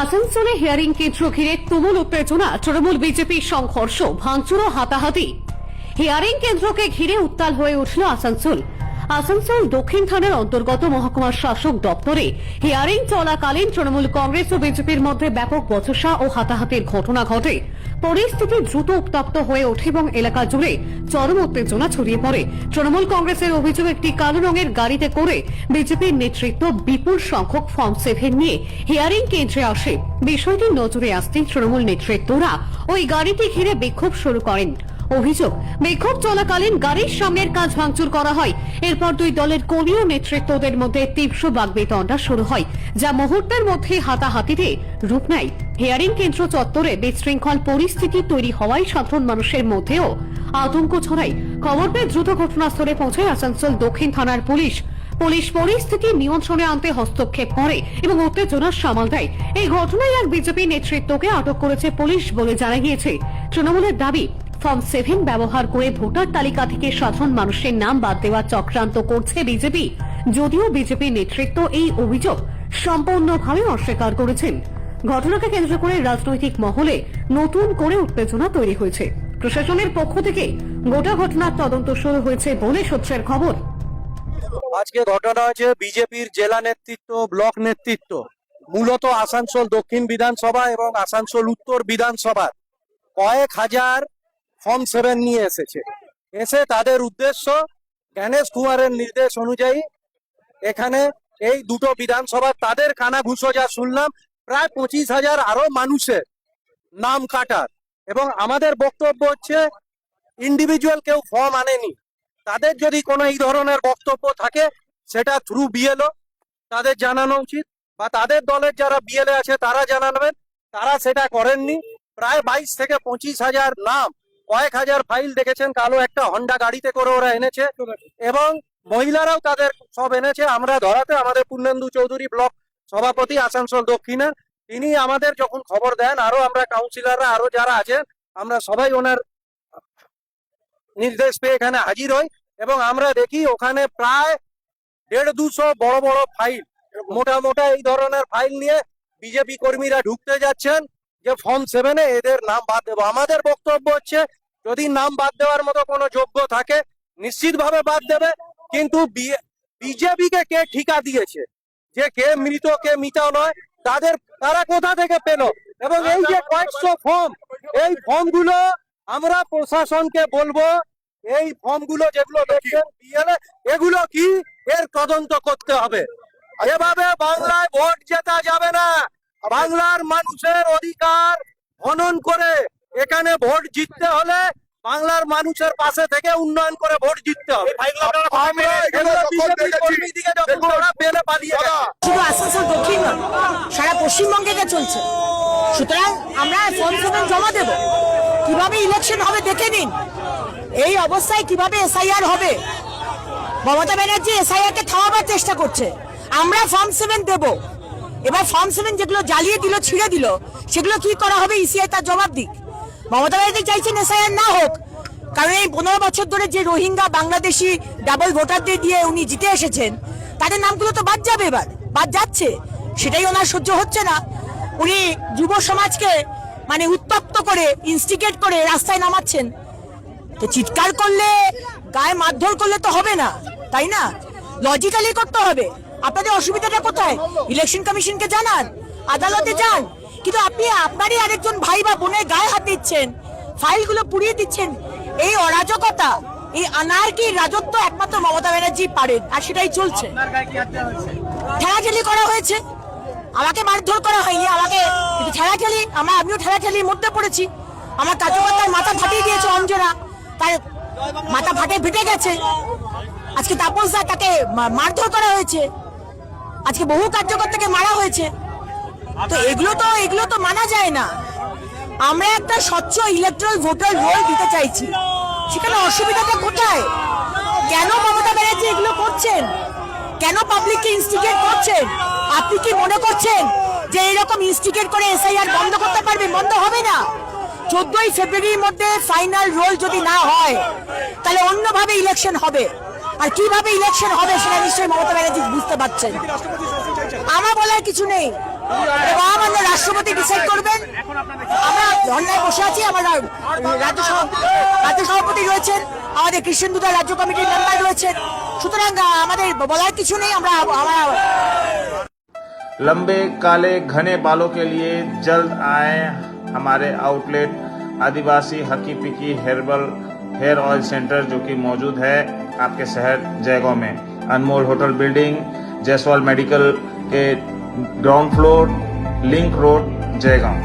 আসানসোলে হিয়ারিং কেন্দ্র ঘিরে তুমুল উত্তেজনা, তৃণমূল বিজেপির সংঘর্ষ, ভাঙচুর ও হাতাহাতি। হিয়ারিং কেন্দ্রকে ঘিরে উত্তাল হয়ে উঠল আসানসোল। আসানসোল দক্ষিণ থানার অন্তর্গত মহকুমার শাসক দপ্তরে হিয়ারিং চলাকালীন তৃণমূল কংগ্রেস ও বিজেপির মধ্যে ব্যাপক বচসা ও হাতাহাতির ঘটনা ঘটে। পরিস্থিতি দ্রুত উত্তপ্ত হয়ে ওঠে এবং এলাকা জুড়ে চরম উত্তেজনা ছড়িয়ে পড়ে। তৃণমূল কংগ্রেসের অভিযোগ, একটি কালো রঙের গাড়িতে করে বিজেপির নেতৃত্ব বিপুল সংখ্যক ফর্ম 7 নিয়ে হিয়ারিং কেন্দ্রে আসে। বিষয়টি নজরে আসতেই তৃণমূল নেতৃত্বরা ওই গাড়িটি ঘিরে বিক্ষোভ শুরু করেন। অভিযোগ, বিক্ষোভ চলাকালীন গাড়ির সামনের কাঁচ ভাঙচুর করা হয়। এরপর দুই দলের কর্মী ও নেতৃত্বদের মধ্যে তীব্র বাগবিতণ্ডা শুরু হয়, যা মুহূর্তের মধ্যে হাতাহাতিতে রূপ নেয়। হিয়ারিং কেন্দ্র চত্বরে বিশৃঙ্খল পরিস্থিতি তৈরি হওয়ায় সাধারণ মানুষের মধ্যেও আতঙ্ক ছড়ায়। খবর পেয়ে দ্রুত ঘটনাস্থলে পৌঁছায় আসানসোল দক্ষিণ থানার পুলিশ। পরিস্থিতি নিয়ন্ত্রণে আনতে হস্তক্ষেপ করে এবং উত্তেজনা সামাল দেয়। এই ঘটনায় এক বিজেপি নেতৃত্বকে আটক করেছে পুলিশ বলে জানা গিয়েছে। তৃণমূলের দাবি, ফর্ম 7 ব্যবহার করে ভোটার তালিকা থেকে সাধারণ মানুষের নাম বাদ দেওয়ার চক্রান্ত করছে বিজেপি। যদিও বিজেপি নেতৃত্ব এই অভিযোগ সম্পূর্ণভাবে অস্বীকার করেছেন। ঘটনাকে কেন্দ্র করে রাজনৈতিক মহলে নতুন করে উত্তেজনা তৈরি হয়েছে। প্রশাসনের পক্ষ থেকে গোটা ঘটনার তদন্ত শুরু হয়েছে বলে সূত্রের খবর। আজকে ঘটনা হয়েছে বিজেপির জেলা নেতৃত্ব, ব্লক নেতৃত্ব, মূলত আসানসোল দক্ষিণ বিধানসভা এবং আসানসোল উত্তর বিধানসভার কয়েক হাজার ফর্ম 7 নিয়ে এসে তাদের উদ্দেশ্য, জ্ঞানেশ কুমারের নির্দেশ অনুযায়ী এখানে এই দুটো বিধানসভা তাদের কানাঘুষো যা শুনলাম, প্রায় 25,000 আরো মানুষের নাম কাটার। এবং আমাদের বক্তব্য হচ্ছে, ইন্ডিভিজুয়াল কেউ ফর্ম আনেনি। তাদের যদি কোনো এই ধরনের বক্তব্য থাকে সেটা থ্রু বিএলও তাদের জানানো উচিত, বা তাদের দলের যারা বিএলএ আছে তারা জানাবেন। তারা সেটা করেননি। প্রায় 22 থেকে 25,000 নাম, কয়েক হাজার ফাইল দেখেছেন, কালো একটা হন্ডা গাড়িতে করে ওরা এনেছে এবং মহিলারাও তাদের সব এনেছে। আমরা ধরাতে আমাদের পূর্ণেন্দু চৌধুরী ব্লক সভাপতি আসানসোল দক্ষিণের, তিনি আমাদের যখন খবর দেন, আরো আমরা কাউন্সিলররা আরো যারা আছেন, আমরা সবাই ওনার নির্দেশ পেয়ে এখানে হাজির হই এবং আমরা দেখি ওখানে প্রায় 150-200 বড় বড় ফাইল, মোটা এই ধরনের ফাইল নিয়ে বিজেপি কর্মীরা ঢুকতে যাচ্ছেন যে ফর্ম 7 এদের নাম বাদ দেবো। আমাদের বক্তব্য হচ্ছে, যদি নাম বাদ দেওয়ার মতো কোনো যোগ্য থাকে নিশ্চিতভাবে বাদ দেবে, কিন্তু বিজেপিকে কে ঠিকা দিয়েছে যে কে মৃত কে মৃত নয়, তারা কোথা থেকে পেল? এবং এই যে কয়েকশো ফর্ম, এই ফর্মগুলো আমরা প্রশাসনকে বলবো, এই ফর্মগুলো যেগুলো দেখছেন এগুলো কি, এর তদন্ত করতে হবে। এভাবে বাংলায় ভোট জেতা যাবে না। বাংলার মানুষের অধিকার হনন করে এখানে ভোট জিততে হলে বাংলার মানুষের পাশে থেকে উন্নয়ন করে ভোট জিততে হবে। শুধু আসানসোল দক্ষিণ নয়, সারা পশ্চিমবঙ্গে চলছে। সুতরাং আমরা ফর্ম 7 জমা দেব। কিভাবে ইলেকশন হবে দেখে নিন। এই অবস্থায় কিভাবে এসআইআর হবে? মমতা ব্যানার্জি এসআইআর কে থামাবার চেষ্টা করছে। আমরা ফর্ম 7 দেব। এবার ফর্ম 7 যেগুলো জ্বালিয়ে দিল, ছিঁড়ে দিল, সেগুলো কি করা হবে? ইসিআই তার জবাব দিক। মমতা ব্যানার্জি চাইছেন এসআইআর না হোক, কারণ এই 15 বছর ধরে যে রোহিঙ্গা বাংলাদেশি ডাবল ভোটারদের দিয়ে উনি জিতে এসেছেন, তাদের নামগুলো তো বাদ যাবে, এবার বাদ যাচ্ছে। সেটাই ওনার সহ্য হচ্ছে না। উনি যুব সমাজকে উত্তপ্ত করে, ইনস্টিগেট করে রাস্তায় নামাচ্ছেন। তো চিৎকার করলে, গায়ে মারধর করলে তো হবে না, তাই না? লজিক্যালি করতে হবে। আপনাদের অসুবিধাটা কোথায়? ইলেকশন কমিশনকে জানান, আদালতে যান। কিন্তু আপনি আপনারই আরেকজন ভাই বা বোনের গায়ে হাত দিচ্ছেন, ফাইলগুলো পুড়িয়ে দিচ্ছেন। এই অরাজকতা, এই আনারকি রাজত্ব একমাত্র মমতা ব্যানার্জি পারেন, আর সেটাই চলছে। ঠেলাঠেলি করা হয়েছে, আমাকে মারধর করা হয়নি, আমাকে ঠেলাঠেলি, আমিও ঠেলাঠেলির মধ্যে পড়েছি। আমার কার্যকর্তার মাথা ফাটিয়ে দিয়েছে অঞ্জনা, তার মাথা ফেটে গেছে। আজকে তাপস দা, তাকে মারধর করা হয়েছে। আজকে বহু কার্যকর্তাকে মারা হয়েছে। তো এগুলো তো মানা যায় না। আমরা একটা স্বচ্ছ ইলেকট্রাল ভোটার রোল দিতে চাইছি। সেখানে অসুবিধাটা কোথায়? কেন মমতা ব্যানার্জি এগুলো করছেন? কেন পাবলিককে ইনস্টিগেট করছেন? আপনি কি মনে করছেন যে এরকম ইনস্টিগেট করে এসআইআর বন্ধ করতে পারবে? বন্ধ হবে না। 14ই ফেব্রুয়ারির মধ্যে ফাইনাল রোল যদি না হয়, তাহলে অন্যভাবে ইলেকশন হবে। আর কিভাবে ইলেকশন হবে সেটা নিশ্চয়ই মমতা ব্যানার্জি বুঝতে পারছেন। আমার বলার কিছু নেই। মহামান্য রাষ্ট্রপতি ডিসাইড করবেন। আমরা ধর্নায় বসে আছি, আমার রাজ্য সভাপতি রয়েছেন, আমাদের খ্রিস্টান দুটা রাজ্য কমিটির মেম্বার রয়েছেন, সুতরাং আমাদের বলার কিছু নেই। আমরা लंबे काले घने बालों के लिए जल्द आए हमारे आउटलेट आदिवासी हकी पिकी हेर्बल हेयर ऑयल सेंटर, जो कि मौजूद है आपके शहर जयगांव में। अनमोल होटल बिल्डिंग, जयसवाल मेडिकल के ground floor, link road, Jaigaon.